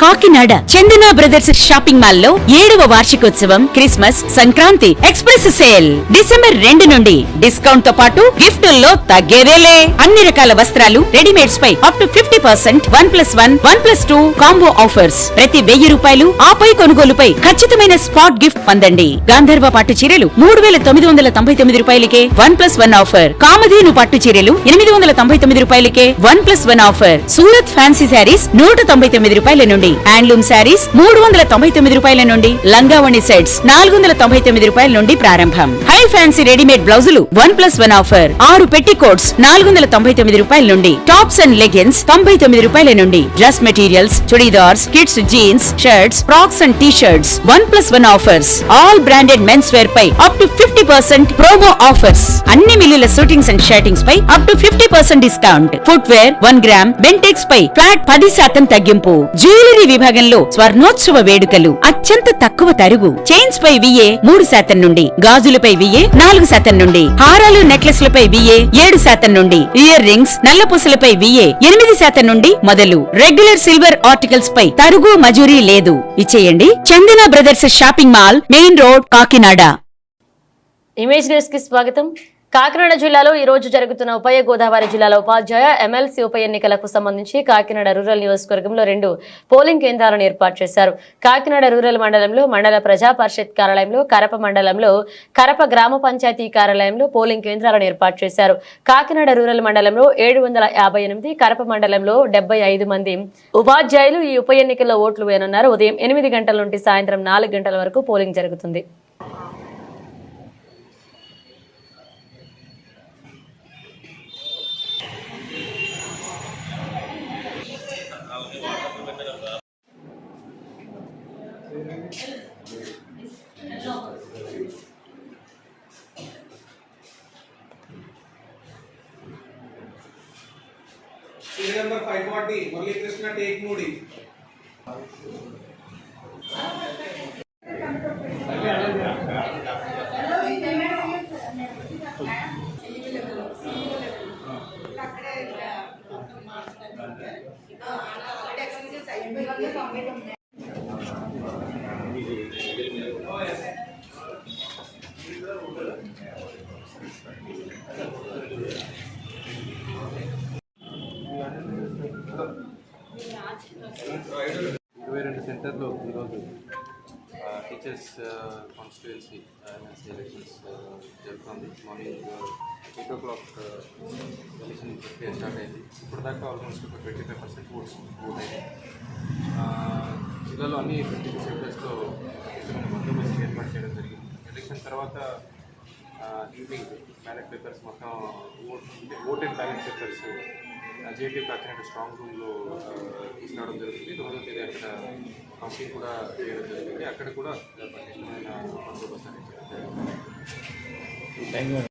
కాకినాడ చందన brothers shopping mall లో 7వ వార్షికోత్సవం Christmas Sankranti express sale December 2 నుండి డిస్కౌంట్ తో పాటు గిఫ్టుల్లో తగ్గేదేలే. అన్ని రకాల వస్త్రాలు రెడీమేడ్స్ పై అప్ టు 50%, 1+1, 1+2 కాంబో ఆఫర్స్. ప్రతి 1000 రూపాయలు ఆపై కొనుగోలుపై ఖచ్చితమైన స్పాట్ గిఫ్ట్ పొందండి. గాంధర్వ పట్టు చీరలు 3999 రూపాయలకే 1+1 ఆఫర్. కామధేను పట్టు చీరలు 899 రూపాయలకే 1+1 ఆఫర్. సూరత్ ఫ్యాన్సీ శారీస్ 199 రూపాయల నుండి, హ్యాండ్లూమ్ శారీస్ 399 రూపాయల నుండి, లంగావణి సెట్స్ 499 రూపాయల నుండి ప్రారంభం. హై ఫ్యాన్సీ రెడీమేడ్ బ్లౌజులు 1+1 ఆఫర్. 6 పెట్టికోట్స్ 499 రూపాయల నుండి, టాప్స్ అండ్ లెగిన్స్ 99 రూపాయల నుండి, dress materials, churidars, kids jeans, shirts, frocks and T shirts 1+1 offers. All branded men's wear పై అప్ టు 50% ప్రోమో ఆఫర్స్. అన్ని మిల్లుల షూటింగ్స్ అండ్ షర్టింగ్స్ పై up to 50% discount. Footwear 1 gram Bentex పై flat 10% తగ్గింపు. Jewellery విభాగంలో స్వర్ణోత్సవ వేడుకలు అత్యంత తక్కువ తరుగు. చైన్స్ పై VA 3% నుండి, గాజులపై VA 4% నుండి, హారాలు నెక్లెస్లపై VA 7% నుండి, ఇయర్ రింగ్స్ నల్లపూసలపై VA 8% నుండి మొదలు. రెగ్యులర్ సిల్వర్ ఆర్టికల్స్ పై తరుగు మజూరీ లేదు. ఇచ్చేయండి Chandana brothers shopping mall, main road, Kakinada. Image news కి స్వాగతం. కాకినాడ జిల్లాలో ఈ రోజు జరుగుతున్న ఉభయ గోదావరి జిల్లాల ఉపాధ్యాయ ఎమ్మెల్సీ ఉప ఎన్నికలకు సంబంధించి కాకినాడ రూరల్ నియోజకవర్గంలో 2 పోలింగ్ కేంద్రాలను ఏర్పాటు చేశారు. కాకినాడ రూరల్ మండలంలో మండల ప్రజా పరిషత్ కార్యాలయంలో, కరప మండలంలో కరప గ్రామ పంచాయతీ కార్యాలయంలో పోలింగ్ కేంద్రాలను ఏర్పాటు చేశారు. కాకినాడ రూరల్ మండలంలో 758, కరప మండలంలో 75 మంది ఉపాధ్యాయులు ఈ ఉప ఎన్నికల్లో ఓట్లు వేయనున్నారు. ఉదయం 8 గంటల నుండి సాయంత్రం 4 గంటల వరకు పోలింగ్ జరుగుతుంది. Serial number 540, Murali Krishna, take Moody. సెంటర్లో ఈరోజు టీచర్స్ కాన్స్టిట్యుయెన్సీ ఎలక్షన్స్ జరుగుతుంది. మార్నింగ్ 8 o'clock ఎలక్షన్ ప్రక్రియ స్టార్ట్ అయింది. ఇప్పటిదాకా ఆల్మోస్ట్ 25% ఓట్ అయింది. జిల్లాలో అన్ని 22 సెంటర్స్లో బందోబస్తు ఏర్పాటు చేయడం జరిగింది. ఎలక్షన్ తర్వాత ఈవినింగ్ బ్యాలెట్ పేపర్స్ మొత్తం vote and ballot papers JP Kakinada strong రూమ్లో తీసుకురావడం జరుగుతుంది. 9వ తేదీ అక్కడ కౌంటింగ్ కూడా చేయడం జరిగింది. అక్కడ కూడా పటిష్టమైన బందోబస్తు అనేది చేయడం జరిగింది.